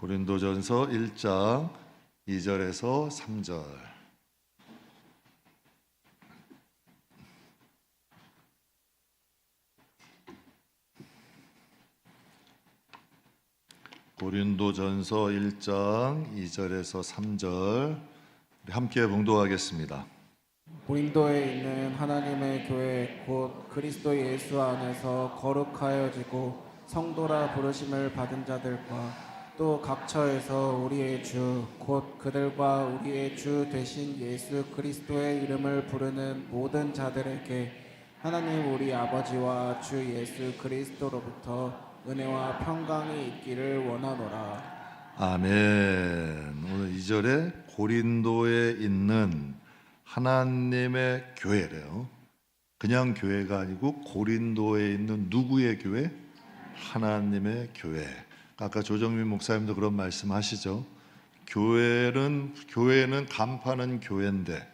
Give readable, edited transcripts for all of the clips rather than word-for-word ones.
고린도전서 1장 2절에서 3절. 고린도전서 1장 2절에서 3절 함께 봉독하겠습니다. 고린도에 있는 하나님의 교회 곧 그리스도 예수 안에서 거룩하여지고 성도라 부르심을 받은 자들과 또 각처에서 우리의 주 곧 그들과 우리의 주 되신 예수 그리스도의 이름을 부르는 모든 자들에게 하나님 우리 아버지와 주 예수 그리스도로부터 은혜와 평강이 있기를 원하노라. 아멘. 오늘 2절에 고린도에 있는 하나님의 교회래요. 그냥 교회가 아니고 고린도에 있는 누구의 교회? 하나님의 교회. 아까 조정민 목사님도 그런 말씀하시죠. 교회는 간파는 교회인데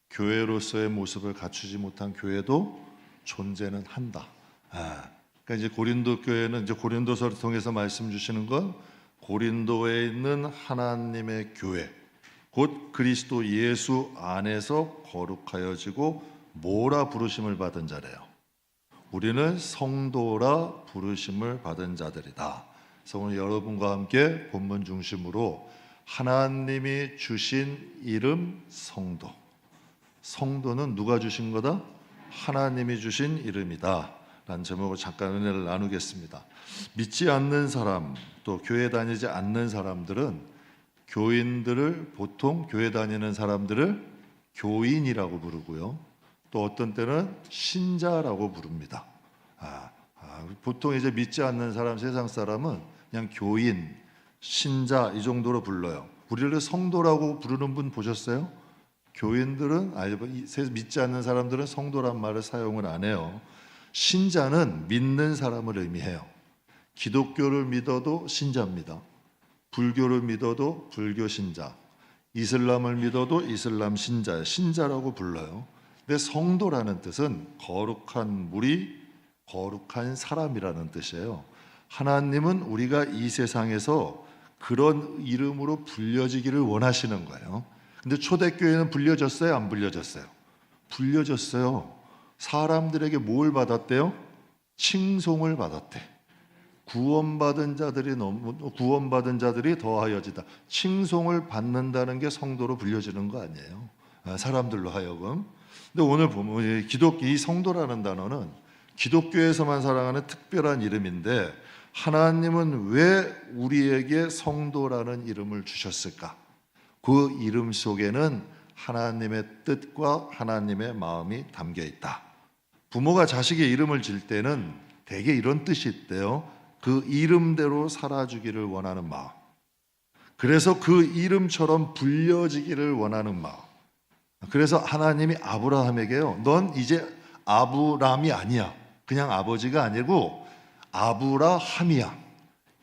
교회로서의 모습을 갖추지 못한 교회도 존재는 한다. 그러니까 이제 고린도 교회는 이제 고린도서를 통해서 말씀 주시는 건 고린도에 있는 하나님의 교회, 곧 그리스도 예수 안에서 거룩하여지고 뭐라 부르심을 받은 자래요. 우리는 성도라 부르심을 받은 자들이다. 그래서 오늘 여러분과 함께 본문 중심으로 하나님이 주신 이름 성도. 성도는 누가 주신 거다? 하나님이 주신 이름이다 라는 제목으로 잠깐 은혜를 나누겠습니다. 믿지 않는 사람, 또 교회 다니지 않는 사람들은 교인들을 보통 교회 다니는 사람들을 교인이라고 부르고요. 또 어떤 때는 신자라고 부릅니다. 보통 이제 믿지 않는 사람, 세상 사람은 그냥 교인, 신자 이 정도로 불러요. 우리를 성도라고 부르는 분 보셨어요? 교인들은 믿지 않는 사람들은 성도란 말을 사용을 안 해요. 신자는 믿는 사람을 의미해요. 기독교를 믿어도 신자입니다. 불교를 믿어도 불교 신자, 이슬람을 믿어도 이슬람 신자, 신자라고 불러요. 근데 성도라는 뜻은 거룩한 무리, 거룩한 사람이라는 뜻이에요. 하나님은 우리가 이 세상에서 그런 이름으로 불려지기를 원하시는 거예요. 근데 초대교회는 불려졌어요? 안 불려졌어요? 불려졌어요. 사람들에게 뭘 받았대요? 칭송을 받았대. 구원받은 자들이 더하여지다. 칭송을 받는다는 게 성도로 불려지는 거 아니에요? 사람들로 하여금. 근데 오늘 보면 이 성도라는 단어는 기독교에서만 사랑하는 특별한 이름인데 하나님은 왜 우리에게 성도라는 이름을 주셨을까? 그 이름 속에는 하나님의 뜻과 하나님의 마음이 담겨 있다. 부모가 자식의 이름을 질 때는 대개 이런 뜻이 있대요. 그 이름대로 살아주기를 원하는 마음. 그래서 그 이름처럼 불려지기를 원하는 마음. 그래서 하나님이 아브라함에게요, 넌 이제 아브람이 아니야. 그냥 아버지가 아니고 아브라함이야.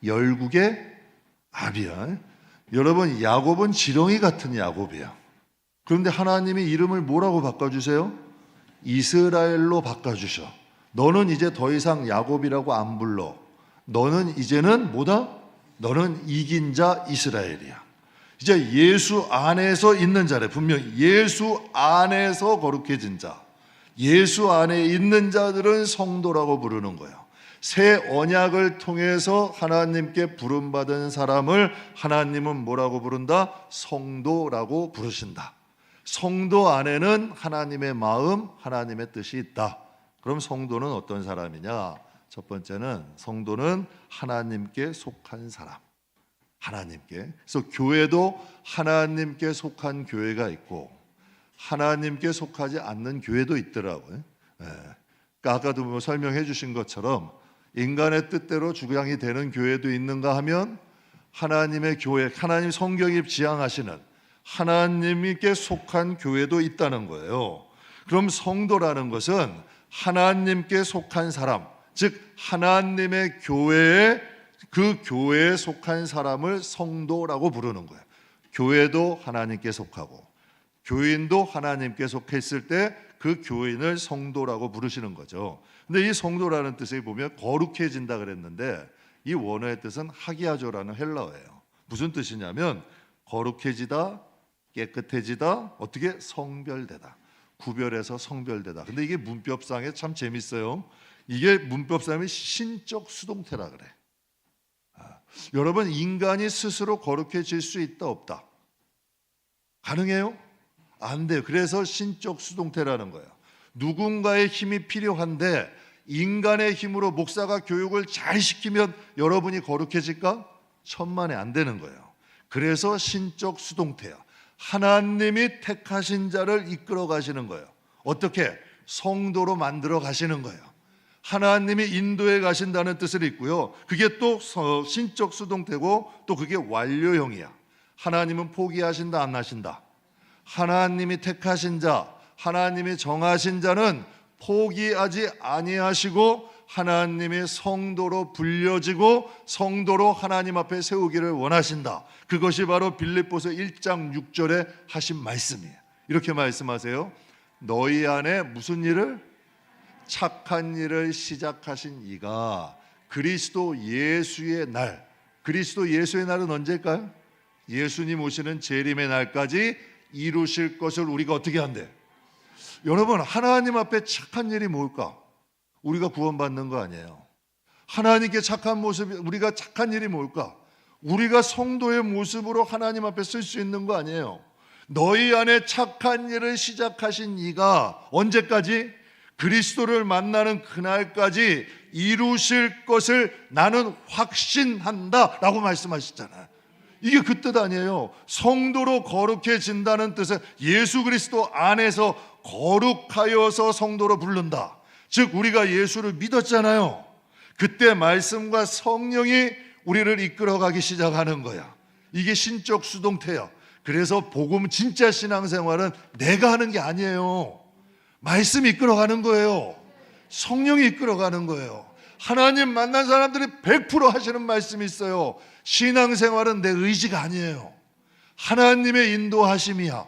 열국의 아비야. 여러분, 야곱은 지렁이 같은 야곱이야. 그런데 하나님이 이름을 뭐라고 바꿔주세요? 이스라엘로 바꿔주셔. 너는 이제 더 이상 야곱이라고 안 불러. 너는 이제는 뭐다? 너는 이긴 자 이스라엘이야. 이제 예수 안에서 있는 자래. 분명히 예수 안에서 거룩해진 자, 예수 안에 있는 자들은 성도라고 부르는 거예요. 새 언약을 통해서 하나님께 부름받은 사람을 하나님은 뭐라고 부른다? 성도라고 부르신다. 성도 안에는 하나님의 마음, 하나님의 뜻이 있다. 그럼 성도는 어떤 사람이냐? 첫 번째는 성도는 하나님께 속한 사람. 하나님께. 그래서 교회도 하나님께 속한 교회가 있고 하나님께 속하지 않는 교회도 있더라고요. 그러니까 아까도 뭐 설명해 주신 것처럼 인간의 뜻대로 주장이 되는 교회도 있는가 하면 하나님의 교회, 하나님 성경이 지향하시는 하나님께 속한 교회도 있다는 거예요. 그럼 성도라는 것은 하나님께 속한 사람, 즉 하나님의 교회에 그 교회에 속한 사람을 성도라고 부르는 거예요. 교회도 하나님께 속하고 교인도 하나님께 속했을 때 그 교인을 성도라고 부르시는 거죠. 근데 이 성도라는 뜻에 보면 거룩해진다 그랬는데 이 원어의 뜻은 하기야조라는 헬라어예요. 무슨 뜻이냐면 거룩해지다, 깨끗해지다, 어떻게 성별되다, 구별해서 성별되다. 근데 이게 문법상에 참 재밌어요. 이게 문법상에 신적 수동태라 그래. 여러분, 인간이 스스로 거룩해질 수 있다 없다? 가능해요? 안 돼요. 그래서 신적 수동태라는 거예요. 누군가의 힘이 필요한데 인간의 힘으로 목사가 교육을 잘 시키면 여러분이 거룩해질까? 천만에 안 되는 거예요. 그래서 신적 수동태야. 하나님이 택하신 자를 이끌어 가시는 거예요. 어떻게? 성도로 만들어 가시는 거예요. 하나님이 인도해 가신다는 뜻을 있고요. 그게 또 신적 수동태고 또 그게 완료형이야. 하나님은 포기하신다 안 하신다? 하나님이 택하신 자, 하나님이 정하신 자는 포기하지 아니하시고 하나님의 성도로 불려지고 성도로 하나님 앞에 세우기를 원하신다. 그것이 바로 빌립보서 1장 6절에 하신 말씀이에요. 이렇게 말씀하세요. 너희 안에 무슨 일을? 착한 일을 시작하신 이가 그리스도 예수의 날. 그리스도 예수의 날은 언제일까요? 예수님 오시는 재림의 날까지 이루실 것을 우리가 어떻게 한대? 여러분, 하나님 앞에 착한 일이 뭘까? 우리가 구원받는 거 아니에요. 하나님께 착한 모습, 우리가 착한 일이 뭘까? 우리가 성도의 모습으로 하나님 앞에 쓸 수 있는 거 아니에요. 너희 안에 착한 일을 시작하신 이가 언제까지? 그리스도를 만나는 그날까지 이루실 것을 나는 확신한다 라고 말씀하셨잖아요. 이게 그 뜻 아니에요. 성도로 거룩해진다는 뜻은 예수 그리스도 안에서 거룩하여서 성도로 부른다. 즉 우리가 예수를 믿었잖아요. 그때 말씀과 성령이 우리를 이끌어가기 시작하는 거야. 이게 신적 수동태야. 그래서 복음 진짜 신앙생활은 내가 하는 게 아니에요. 말씀이 이끌어가는 거예요. 성령이 이끌어가는 거예요. 하나님 만난 사람들이 100% 하시는 말씀이 있어요. 신앙생활은 내 의지가 아니에요. 하나님의 인도하심이야.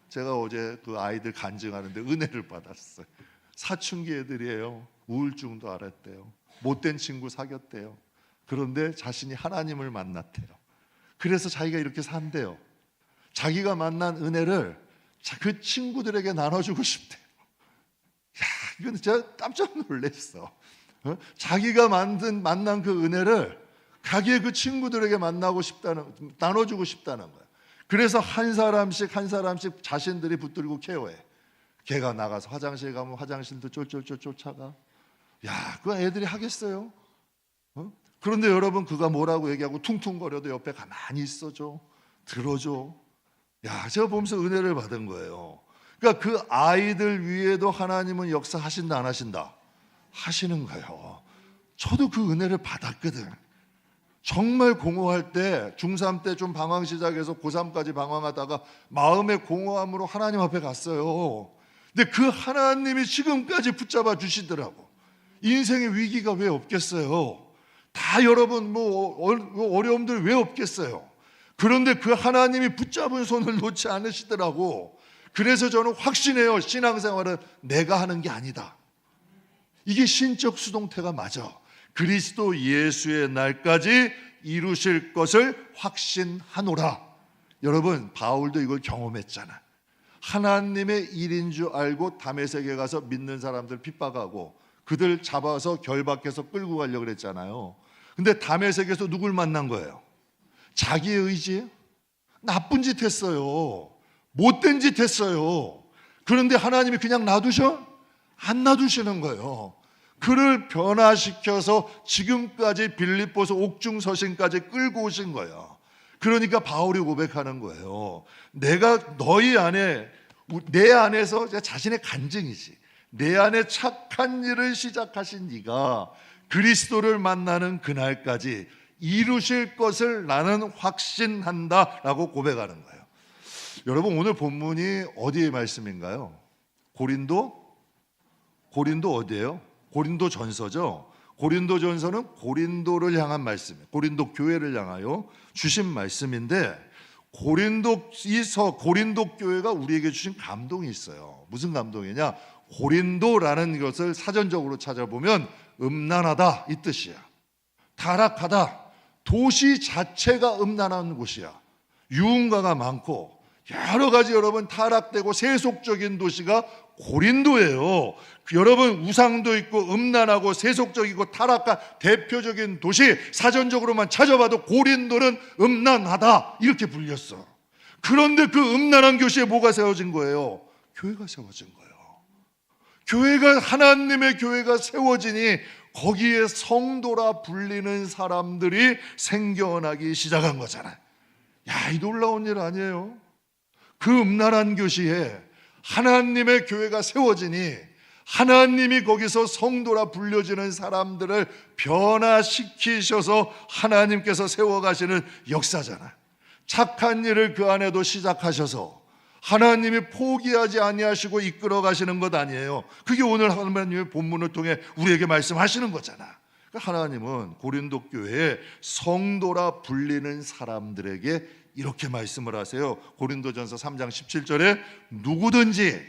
제가 어제 그 아이들 간증하는데 은혜를 받았어요. 사춘기 애들이에요. 우울증도 앓았대요. 못된 친구 사귀었대요. 그런데 자신이 하나님을 만났대요. 그래서 자기가 이렇게 산대요. 자기가 만난 은혜를 그 친구들에게 나눠주고 싶대요. 야, 이건 제가 깜짝 놀랐어. 자기가 만난 그 은혜를 자기의 그 친구들에게 나눠주고 싶다는 거야. 그래서 한 사람씩 자신들이 붙들고 케어해. 걔가 나가서 화장실 가면 화장실도 쫄쫄쫄 쫓아가. 야, 그 애들이 하겠어요? 그런데 여러분, 그가 뭐라고 얘기하고 퉁퉁거려도 옆에 가만히 있어줘, 들어줘. 야, 제가 보면서 은혜를 받은 거예요. 그러니까 그 아이들 위에도 하나님은 역사하신다 안 하신다? 하시는 거예요. 저도 그 은혜를 받았거든. 정말 공허할 때, 중3 때 좀 방황 시작해서 고3까지 방황하다가 마음의 공허함으로 하나님 앞에 갔어요. 근데 그 하나님이 지금까지 붙잡아 주시더라고. 인생의 위기가 왜 없겠어요? 다 여러분 어려움들 왜 없겠어요? 그런데 그 하나님이 붙잡은 손을 놓지 않으시더라고. 그래서 저는 확신해요. 신앙생활은 내가 하는 게 아니다. 이게 신적 수동태가 맞아. 그리스도 예수의 날까지 이루실 것을 확신하노라. 여러분, 바울도 이걸 경험했잖아. 하나님의 일인 줄 알고 다메섹에 가서 믿는 사람들 핍박하고 그들 잡아서 결박해서 끌고 가려고 그랬잖아요. 근데 다메섹에서 누굴 만난 거예요? 자기의 의지? 나쁜 짓 했어요. 못된 짓 했어요. 그런데 하나님이 그냥 놔두셔? 안 놔두시는 거예요. 그를 변화시켜서 지금까지 빌립보서 옥중서신까지 끌고 오신 거예요. 그러니까 바울이 고백하는 거예요. 내가 너희 안에, 내 안에서 자신의 간증이지. 내 안에 착한 일을 시작하신 이가 그리스도를 만나는 그날까지 이루실 것을 나는 확신한다 라고 고백하는 거예요. 여러분, 오늘 본문이 어디의 말씀인가요? 고린도 어디예요? 고린도 전서죠. 고린도 전서는 고린도를 향한 말씀이에요. 고린도 교회를 향하여 주신 말씀인데, 고린도 교회가 우리에게 주신 감동이 있어요. 무슨 감동이냐? 고린도라는 것을 사전적으로 찾아보면 음란하다 이 뜻이야. 타락하다, 도시 자체가 음란한 곳이야. 유흥가가 많고 여러 가지 여러분 타락되고 세속적인 도시가 고린도예요. 여러분 우상도 있고 음란하고 세속적이고 타락한 대표적인 도시, 사전적으로만 찾아봐도 고린도는 음란하다 이렇게 불렸어. 그런데 그 음란한 교시에 뭐가 세워진 거예요? 교회가 세워진 거예요. 교회가, 하나님의 교회가 세워지니 거기에 성도라 불리는 사람들이 생겨나기 시작한 거잖아요. 야, 이 놀라운 일 아니에요? 그 음란한 교시에 하나님의 교회가 세워지니 하나님이 거기서 성도라 불려지는 사람들을 변화시키셔서 하나님께서 세워가시는 역사잖아요. 착한 일을 그 안에도 시작하셔서 하나님이 포기하지 아니하시고 이끌어 가시는 것 아니에요. 그게 오늘 하나님의 본문을 통해 우리에게 말씀하시는 거잖아. 하나님은 고린도 교회에 성도라 불리는 사람들에게 이렇게 말씀을 하세요. 고린도전서 3장 17절에 누구든지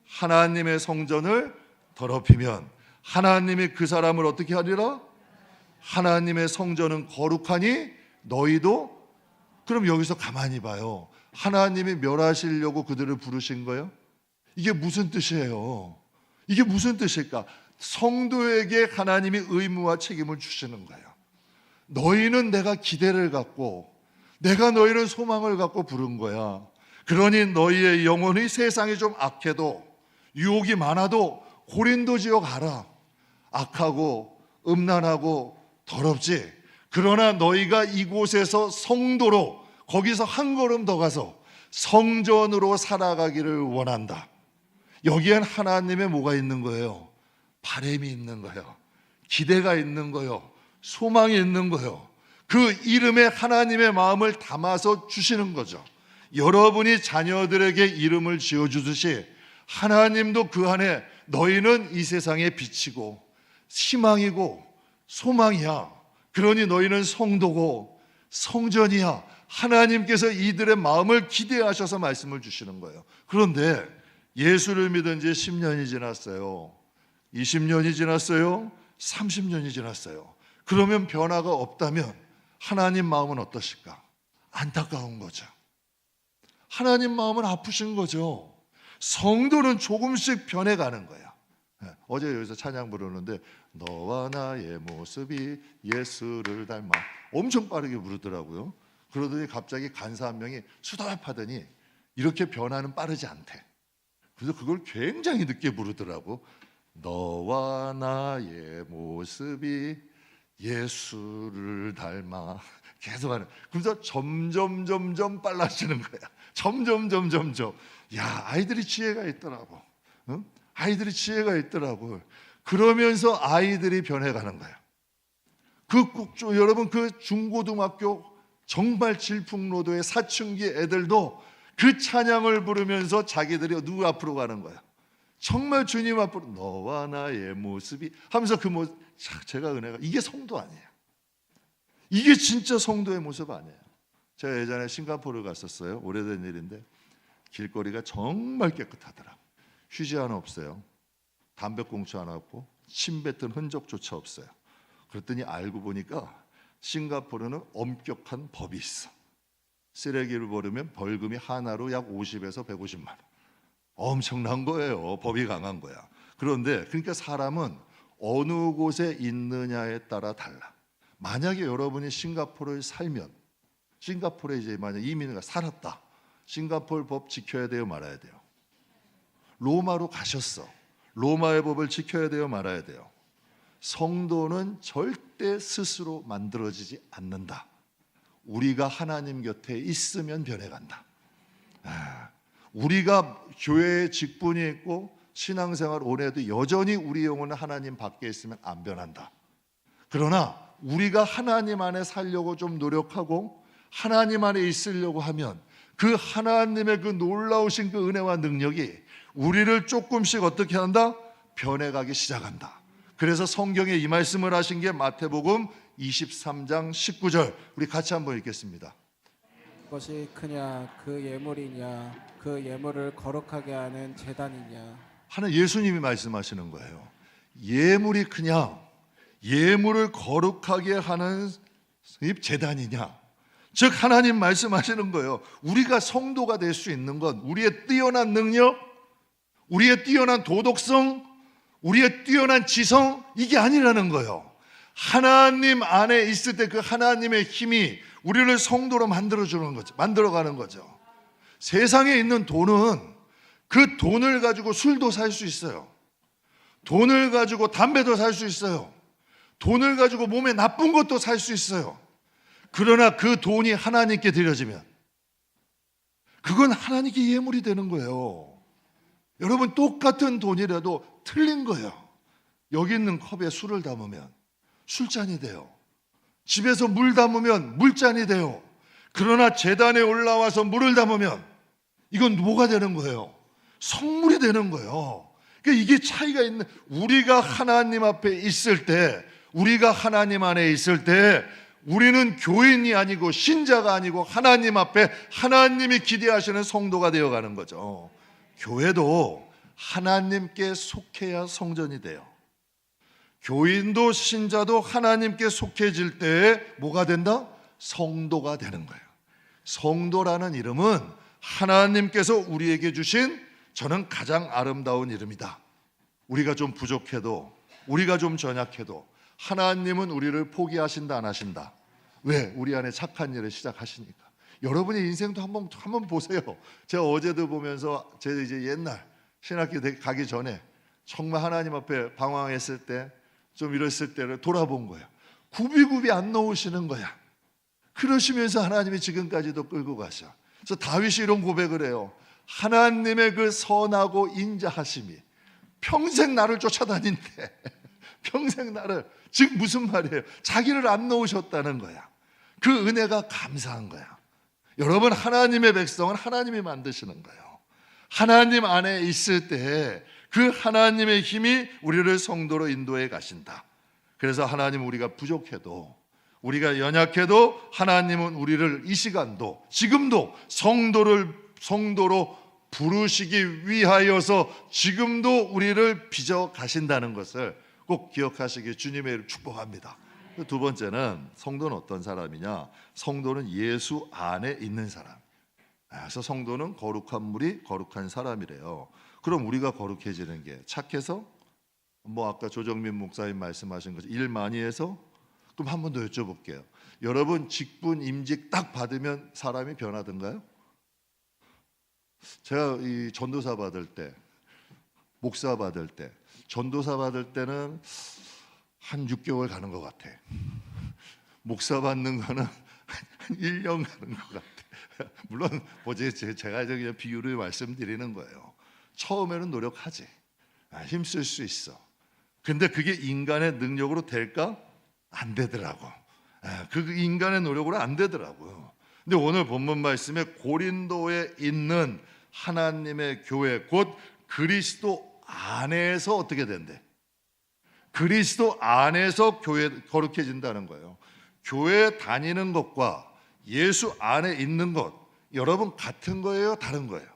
하나님의 성전을 더럽히면 하나님이 그 사람을 어떻게 하리라? 하나님의 성전은 거룩하니 너희도. 그럼 여기서 가만히 봐요. 하나님이 멸하시려고 그들을 부르신 거예요? 이게 무슨 뜻이에요? 이게 무슨 뜻일까? 성도에게 하나님이 의무와 책임을 주시는 거예요. 너희는 내가 기대를 갖고 내가 너희는 소망을 갖고 부른 거야. 그러니 너희의 영혼이 세상이 좀 악해도 유혹이 많아도 고린도 지역 알아. 악하고 음란하고 더럽지. 그러나 너희가 이곳에서 성도로 거기서 한 걸음 더 가서 성전으로 살아가기를 원한다. 여기엔 하나님의 뭐가 있는 거예요? 바람이 있는 거예요. 기대가 있는 거예요. 소망이 있는 거예요. 그 이름에 하나님의 마음을 담아서 주시는 거죠. 여러분이 자녀들에게 이름을 지어주듯이 하나님도 그 안에 너희는 이 세상의 빛이고 희망이고 소망이야. 그러니 너희는 성도고 성전이야. 하나님께서 이들의 마음을 기대하셔서 말씀을 주시는 거예요. 그런데 예수를 믿은 지 10년이 지났어요. 20년이 지났어요. 30년이 지났어요. 그러면 변화가 없다면 하나님 마음은 어떠실까? 안타까운 거죠. 하나님 마음은 아프신 거죠. 성도는 조금씩 변해가는 거야. 어제 여기서 찬양 부르는데 너와 나의 모습이 예수를 닮아 엄청 빠르게 부르더라고요. 그러더니 갑자기 간사 한 명이 수답하더니 이렇게 변화는 빠르지 않대. 그래서 그걸 굉장히 늦게 부르더라고. 너와 나의 모습이 예수를 닮아 계속 하는. 그래서 점점 빨라지는 거야. 점점. 야, 아이들이 지혜가 있더라고. 응? 아이들이 지혜가 있더라고. 그러면서 아이들이 변해가는 거야. 여러분 그 중고등학교 정말 질풍노도의 사춘기 애들도 그 찬양을 부르면서 자기들이 누구 앞으로 가는 거야. 정말 주님 앞으로 너와 나의 모습이 하면서 그 모습, 제가 은혜가 이게 성도 아니에요. 이게 진짜 성도의 모습 아니에요. 제가 예전에 싱가포르 갔었어요. 오래된 일인데 길거리가 정말 깨끗하더라. 휴지 하나 없어요. 담배꽁초 하나 없고 침 뱉은 흔적조차 없어요. 그랬더니 알고 보니까 싱가포르는 엄격한 법이 있어. 쓰레기를 버리면 벌금이 하나로 약 50에서 150만 원. 엄청난 거예요. 법이 강한 거야. 그런데 그러니까 사람은 어느 곳에 있느냐에 따라 달라. 만약에 여러분이 싱가포르에 살면, 싱가포르에 이제 만약 이민을 살았다. 싱가포르 법 지켜야 돼요, 말아야 돼요? 로마로 가셨어. 로마의 법을 지켜야 돼요, 말아야 돼요? 성도는 절대 스스로 만들어지지 않는다. 우리가 하나님 곁에 있으면 변해간다. 우리가 교회에 직분이 있고 신앙생활 오래 해도 여전히 우리 영혼은 하나님 밖에 있으면 안 변한다. 그러나 우리가 하나님 안에 살려고 좀 노력하고 하나님 안에 있으려고 하면 그 하나님의 그 놀라우신 그 은혜와 능력이 우리를 조금씩 어떻게 한다? 변해가기 시작한다. 그래서 성경에 이 말씀을 하신 게 마태복음 23장 19절. 우리 같이 한번 읽겠습니다. 그것이 크냐 그 예물이냐 그 예물을 거룩하게 하는 제단이냐. 하나 예수님이 말씀하시는 거예요. 예물이 크냐 예물을 거룩하게 하는 이 제단이냐? 즉 하나님 말씀하시는 거예요. 우리가 성도가 될 수 있는 건 우리의 뛰어난 능력, 우리의 뛰어난 도덕성, 우리의 뛰어난 지성, 이게 아니라는 거예요. 하나님 안에 있을 때 그 하나님의 힘이 우리를 성도로 만들어주는 거죠. 만들어가는 거죠. 세상에 있는 돈은 그 돈을 가지고 술도 살 수 있어요. 돈을 가지고 담배도 살 수 있어요. 돈을 가지고 몸에 나쁜 것도 살 수 있어요. 그러나 그 돈이 하나님께 드려지면 그건 하나님께 예물이 되는 거예요. 여러분, 똑같은 돈이라도 틀린 거예요. 여기 있는 컵에 술을 담으면 술잔이 돼요. 집에서 물 담으면 물잔이 돼요. 그러나 제단에 올라와서 물을 담으면 이건 뭐가 되는 거예요? 성물이 되는 거예요. 그러니까 이게 차이가 있는, 우리가 하나님 앞에 있을 때, 우리가 하나님 안에 있을 때 우리는 교인이 아니고 신자가 아니고 하나님 앞에 하나님이 기대하시는 성도가 되어가는 거죠. 교회도 하나님께 속해야 성전이 돼요. 교인도 신자도 하나님께 속해질 때 뭐가 된다? 성도가 되는 거예요. 성도라는 이름은 하나님께서 우리에게 주신, 저는 가장 아름다운 이름이다. 우리가 좀 부족해도, 우리가 좀 전약해도 하나님은 우리를 포기하신다 안 하신다. 왜? 우리 안에 착한 일을 시작하시니까. 여러분의 인생도 한번 보세요. 제가 어제도 보면서 제 이제 옛날 신학교 가기 전에 정말 하나님 앞에 방황했을 때, 좀 이랬을 때를 돌아본 거예요. 굽이굽이 안 놓으시는 거야. 그러시면서 하나님이 지금까지도 끌고 가셔. 그래서 다윗이 이런 고백을 해요. 하나님의 그 선하고 인자하심이 평생 나를 쫓아다닌대. 평생 나를, 즉 무슨 말이에요? 자기를 안 놓으셨다는 거야. 그 은혜가 감사한 거야. 여러분, 하나님의 백성은 하나님이 만드시는 거예요. 하나님 안에 있을 때 그 하나님의 힘이 우리를 성도로 인도해 가신다. 그래서 하나님, 우리가 부족해도, 우리가 연약해도 하나님은 우리를 이 시간도, 지금도 성도로 부르시기 위하여서 지금도 우리를 빚어 가신다는 것을 꼭 기억하시길 주님의 이름 축복합니다. 두 번째는, 성도는 어떤 사람이냐? 성도는 예수 안에 있는 사람. 그래서 성도는 거룩한 물이 거룩한 사람이래요. 그럼 우리가 거룩해지는 게 착해서? 아까 조정민 목사님 말씀하신 것처럼 일 많이 해서? 그럼 한 번 더 여쭤볼게요. 여러분, 직분 임직 딱 받으면 사람이 변하던가요? 제가 이 전도사 받을 때, 목사 받을 때, 전도사 받을 때는 한 6개월 가는 것 같아. 목사 받는 거는 한 1년 가는 것 같아. 물론 제가 그냥 비유를 말씀드리는 거예요. 처음에는 노력하지, 힘쓸 수 있어. 근데 그게 인간의 능력으로 될까? 안 되더라고. 그 인간의 노력으로 안 되더라고요. 근데 오늘 본문 말씀에 고린도에 있는 하나님의 교회, 곧 그리스도 안에서 어떻게 된대? 그리스도 안에서 교회 거룩해진다는 거예요. 교회 다니는 것과 예수 안에 있는 것, 여러분 같은 거예요? 다른 거예요?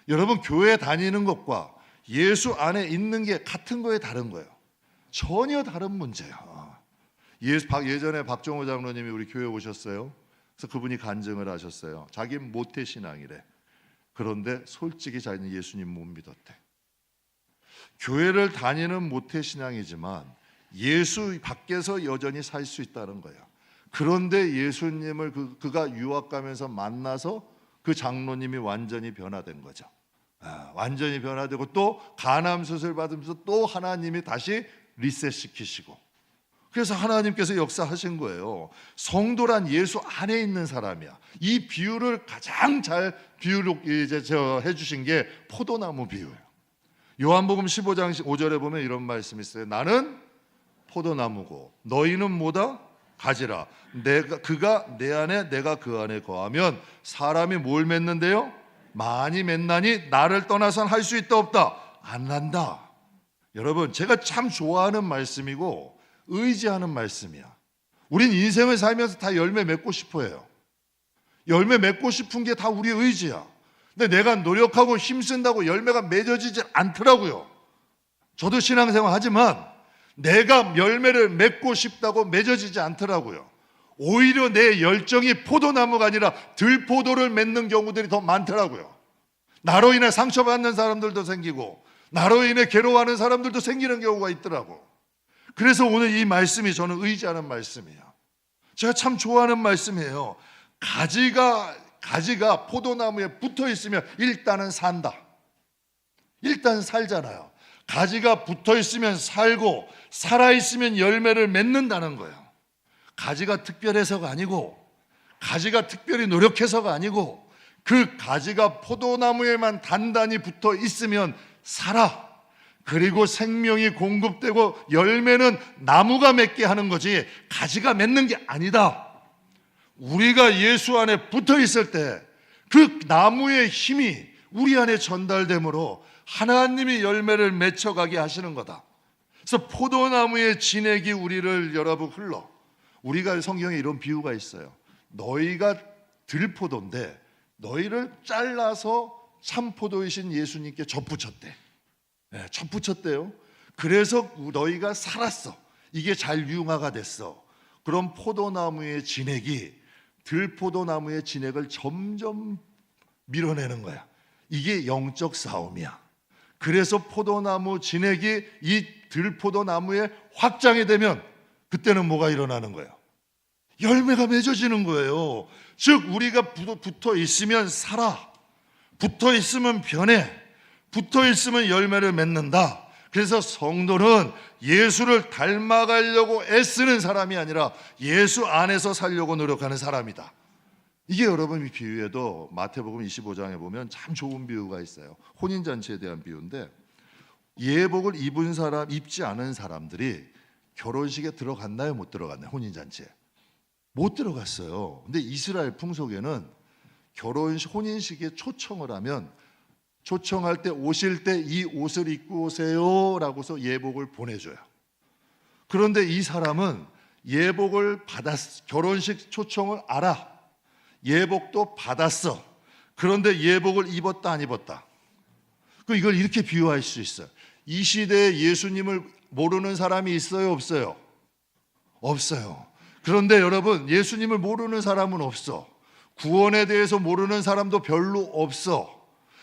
여러분, 교회 다니는 것과 예수 안에 있는 게 같은 거예요? 다른 거예요? 전혀 다른 문제야. 예전에 박정호 장로님이 우리 교회 오셨어요. 그래서 그분이 간증을 하셨어요. 자기는 모태신앙이래. 그런데 솔직히 자기는 예수님 못 믿었대. 교회를 다니는 모태신앙이지만 예수 밖에서 여전히 살 수 있다는 거예요. 그런데 예수님을 그가 유학 가면서 만나서 그 장로님이 완전히 변화된 거죠. 완전히 변화되고 또 간암 수술 받으면서 또 하나님이 다시 리셋시키시고, 그래서 하나님께서 역사하신 거예요. 성도란 예수 안에 있는 사람이야. 이 비유를 가장 잘 해주신 게 포도나무 비유예요. 요한복음 15장 5절에 보면 이런 말씀이 있어요. 나는 포도나무고 너희는 뭐다? 가지라. 그가 내 안에 내가 그 안에 거하면 사람이 뭘 맺는데요? 많이 맺나니 나를 떠나선 할 수 있다 없다? 안 난다. 여러분, 제가 참 좋아하는 말씀이고 의지하는 말씀이야. 우린 인생을 살면서 다 열매 맺고 싶어 해요. 열매 맺고 싶은 게 다 우리의 의지야. 근데 내가 노력하고 힘쓴다고 열매가 맺어지지 않더라고요. 저도 신앙생활 하지만 내가 열매를 맺고 싶다고 맺어지지 않더라고요. 오히려 내 열정이 포도나무가 아니라 들포도를 맺는 경우들이 더 많더라고요. 나로 인해 상처받는 사람들도 생기고 나로 인해 괴로워하는 사람들도 생기는 경우가 있더라고. 그래서 오늘 이 말씀이 저는 의지하는 말씀이에요. 제가 참 좋아하는 말씀이에요. 가지가 포도나무에 붙어 있으면 일단은 산다. 일단 살잖아요. 가지가 붙어 있으면 살고 살아 있으면 열매를 맺는다는 거예요. 가지가 특별해서가 아니고, 가지가 특별히 노력해서가 아니고, 그 가지가 포도나무에만 단단히 붙어 있으면 살아. 그리고 생명이 공급되고 열매는 나무가 맺게 하는 거지 가지가 맺는 게 아니다. 우리가 예수 안에 붙어 있을 때 그 나무의 힘이 우리 안에 전달되므로 하나님이 열매를 맺혀가게 하시는 거다. 그래서 포도나무의 진액이 우리를 여러분 흘러. 우리가 성경에 이런 비유가 있어요. 너희가 들포도인데 너희를 잘라서 참포도이신 예수님께 접붙였대. 네, 접붙였대요. 그래서 너희가 살았어. 이게 잘 융화가 됐어. 그럼 포도나무의 진액이 들포도나무의 진액을 점점 밀어내는 거야. 이게 영적 싸움이야. 그래서 포도나무 진액이 이 들포도나무에 확장이 되면 그때는 뭐가 일어나는 거예요? 열매가 맺어지는 거예요. 즉 우리가 붙어 있으면 살아. 붙어 있으면 변해. 붙어 있으면 열매를 맺는다. 그래서 성도는 예수를 닮아가려고 애쓰는 사람이 아니라 예수 안에서 살려고 노력하는 사람이다. 이게 여러분 이 비유에도 마태복음 25장에 보면 참 좋은 비유가 있어요. 혼인잔치에 대한 비유인데 예복을 입지 않은 사람들이 결혼식에 들어갔나요? 못 들어갔나요? 혼인잔치에 못 들어갔어요. 근데 이스라엘 풍속에는 혼인식에 초청을 하면 초청할 때 오실 때 이 옷을 입고 오세요 라고서 예복을 보내줘요. 그런데 이 사람은 예복을 결혼식 초청을 알아. 예복도 받았어. 그런데 예복을 입었다 안 입었다. 이걸 이렇게 비유할 수 있어요. 이 시대에 예수님을 모르는 사람이 있어요 없어요? 없어요. 그런데 여러분 예수님을 모르는 사람은 없어. 구원에 대해서 모르는 사람도 별로 없어.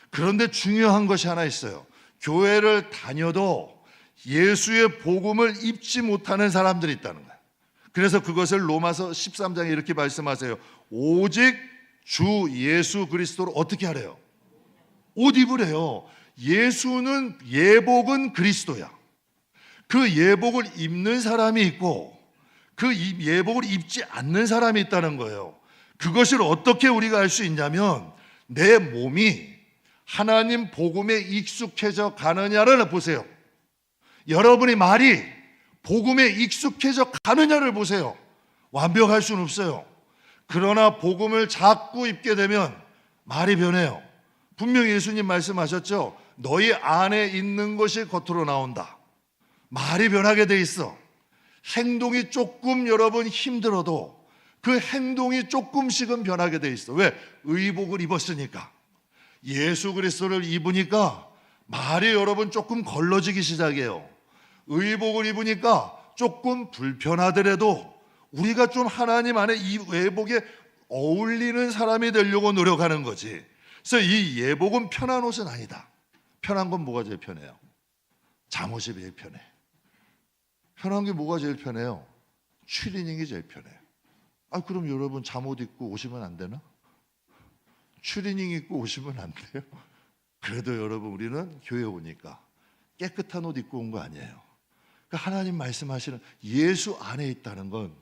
그런데 중요한 것이 하나 있어요. 교회를 다녀도 예수의 복음을 입지 못하는 사람들이 있다는 거예요. 그래서 그것을 로마서 13장에 이렇게 말씀하세요. 오직 주 예수 그리스도를 어떻게 하래요? 옷 입으래요. 예복은 그리스도야. 그 예복을 입는 사람이 있고 그 예복을 입지 않는 사람이 있다는 거예요. 그것을 어떻게 우리가 알 수 있냐면 내 몸이 하나님 복음에 익숙해져 가느냐를 보세요. 여러분의 말이 복음에 익숙해져 가느냐를 보세요. 완벽할 수는 없어요. 그러나 복음을 자꾸 입게 되면 말이 변해요. 분명히 예수님 말씀하셨죠. 너희 안에 있는 것이 겉으로 나온다. 말이 변하게 돼 있어. 행동이 조금 여러분 힘들어도 그 행동이 조금씩은 변하게 돼 있어. 왜? 의복을 입었으니까. 예수 그리스도를 입으니까 말이 여러분 조금 걸러지기 시작해요. 의복을 입으니까 조금 불편하더라도 우리가 좀 하나님 안에 이 예복에 어울리는 사람이 되려고 노력하는 거지. 그래서 이 예복은 편한 옷은 아니다. 편한 건 뭐가 제일 편해요? 잠옷이 제일 편해. 편한 게 뭐가 제일 편해요? 추리닝이 제일 편해요. 그럼 여러분 잠옷 입고 오시면 안 되나? 추리닝 입고 오시면 안 돼요? 그래도 여러분 우리는 교회 오니까 깨끗한 옷 입고 온 거 아니에요. 그러니까 하나님 말씀하시는 예수 안에 있다는 건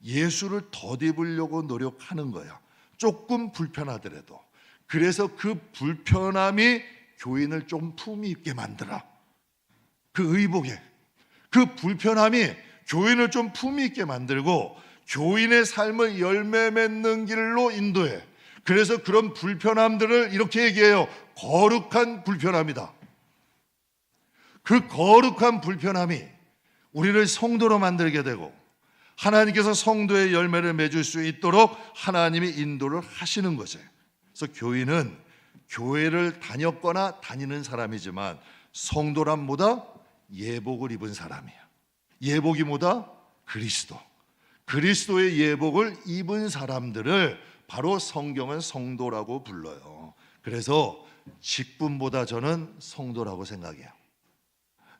예수를 덧입으려고 노력하는 거야. 조금 불편하더라도. 그래서 그 불편함이 교인을 좀 품위 있게 만들어. 그 의복에 그 불편함이 교인을 좀 품위 있게 만들고 교인의 삶을 열매 맺는 길로 인도해. 그래서 그런 불편함들을 이렇게 얘기해요. 거룩한 불편함이다. 그 거룩한 불편함이 우리를 성도로 만들게 되고 하나님께서 성도의 열매를 맺을 수 있도록 하나님이 인도를 하시는 거죠. 그래서 교인은 교회를 다녔거나 다니는 사람이지만 성도란 뭐다? 예복을 입은 사람이야. 예복이 뭐다? 그리스도. 그리스도의 예복을 입은 사람들을 바로 성경은 성도라고 불러요. 그래서 직분보다 저는 성도라고 생각해요.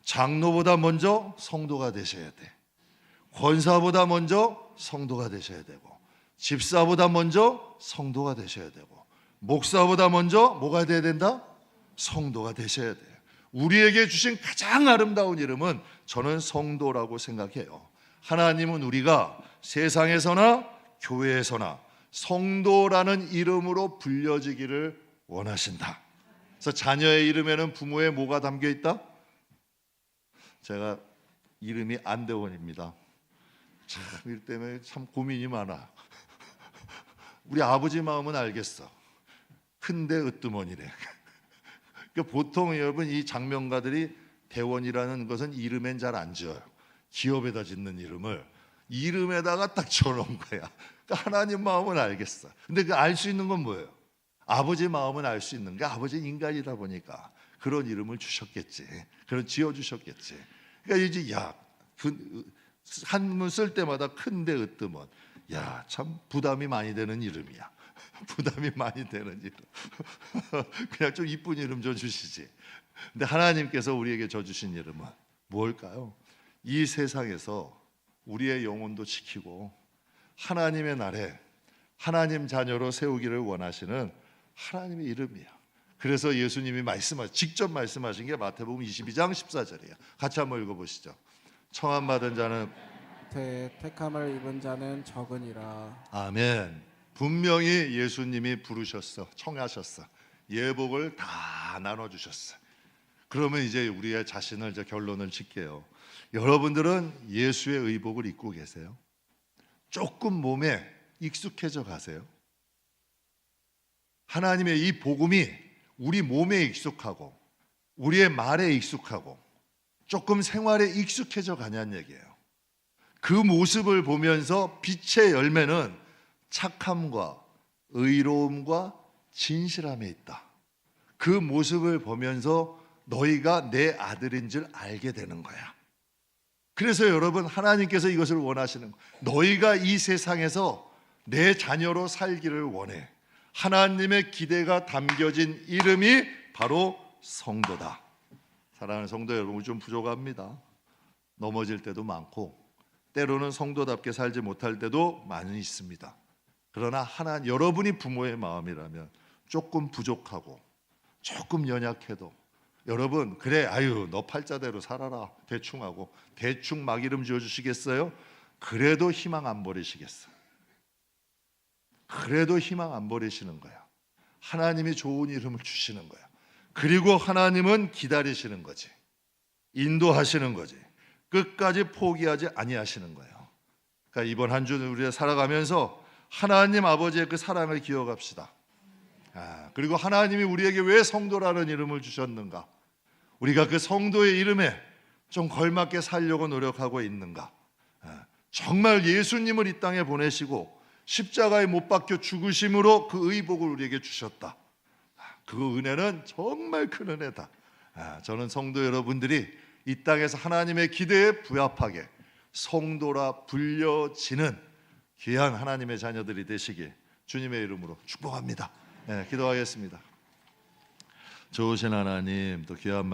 장로보다 먼저 성도가 되셔야 돼. 권사보다 먼저 성도가 되셔야 되고, 집사보다 먼저 성도가 되셔야 되고, 목사보다 먼저 뭐가 돼야 된다? 성도가 되셔야 돼요. 우리에게 주신 가장 아름다운 이름은 저는 성도라고 생각해요. 하나님은 우리가 세상에서나 교회에서나 성도라는 이름으로 불려지기를 원하신다. 그래서 자녀의 이름에는 부모의 뭐가 담겨 있다? 제가 이름이 안대원입니다. 참 일 때문에 참 고민이 많아. 우리 아버지 마음은 알겠어. 큰데 으뜸원이래. 그러니까 보통 여러분 이 장명가들이 대원이라는 것은 이름엔 잘 안 지어요. 기업에다 짓는 이름을 이름에다가 딱 지어놓은 거야. 그러니까 하나님 마음은 알겠어. 근데 그 알 수 있는 건 뭐예요? 아버지 마음은 알 수 있는 게 아버지는 인간이다 보니까 그런 이름을 주셨겠지. 그런 지어주셨겠지. 그러니까 이제 한문 쓸 때마다 큰데 으뜸원. 야, 참 부담이 많이 되는 이름이야. 부담이 많이 되는 이름. 그냥 좀 이쁜 이름 좀 주시지. 근데 하나님께서 우리에게 줘주신 이름은 뭘까요? 이 세상에서 우리의 영혼도 지키고 하나님의 날에 하나님 자녀로 세우기를 원하시는 하나님의 이름이야. 그래서 예수님이 직접 말씀하신 게 마태복음 22장 14절이에요. 같이 한번 읽어보시죠. 청함 받은 자는 택함을 입은 자는 적으니라. 아멘. 분명히 예수님이 부르셨어. 청하셨어. 예복을 다 나눠주셨어. 그러면 이제 우리의 자신을 이제 결론을 짓게요. 여러분들은 예수의 의복을 입고 계세요? 조금 몸에 익숙해져 가세요? 하나님의 이 복음이 우리 몸에 익숙하고 우리의 말에 익숙하고 조금 생활에 익숙해져 가냐는 얘기예요. 그 모습을 보면서 빛의 열매는 착함과 의로움과 진실함에 있다. 그 모습을 보면서 너희가 내 아들인 줄 알게 되는 거야. 그래서 여러분 하나님께서 이것을 원하시는 거예요. 너희가 이 세상에서 내 자녀로 살기를 원해. 하나님의 기대가 담겨진 이름이 바로 성도다. 사랑하는 성도 여러분, 좀 부족합니다. 넘어질 때도 많고 때로는 성도답게 살지 못할 때도 많이 있습니다. 그러나 여러분이 부모의 마음이라면 조금 부족하고 조금 연약해도 여러분 그래 너 팔자대로 살아라 대충 하고 대충 막 이름 지어주시겠어요? 그래도 희망 안 버리시겠어요? 그래도 희망 안 버리시는 거야. 하나님이 좋은 이름을 주시는 거야. 그리고 하나님은 기다리시는 거지. 인도하시는 거지. 끝까지 포기하지 아니하시는 거예요. 그러니까 이번 한 주는 우리가 살아가면서 하나님 아버지의 그 사랑을 기억합시다. 그리고 하나님이 우리에게 왜 성도라는 이름을 주셨는가? 우리가 그 성도의 이름에 좀 걸맞게 살려고 노력하고 있는가? 정말 예수님을 이 땅에 보내시고 십자가에 못 박혀 죽으심으로 그 의복을 우리에게 주셨다. 그 은혜는 정말 큰 은혜다. 저는 성도 여러분들이 이 땅에서 하나님의 기대에 부합하게 성도라 불려지는 귀한 하나님의 자녀들이 되시길 주님의 이름으로 축복합니다. 기도하겠습니다. 좋으신 하나님, 또 귀한 말씀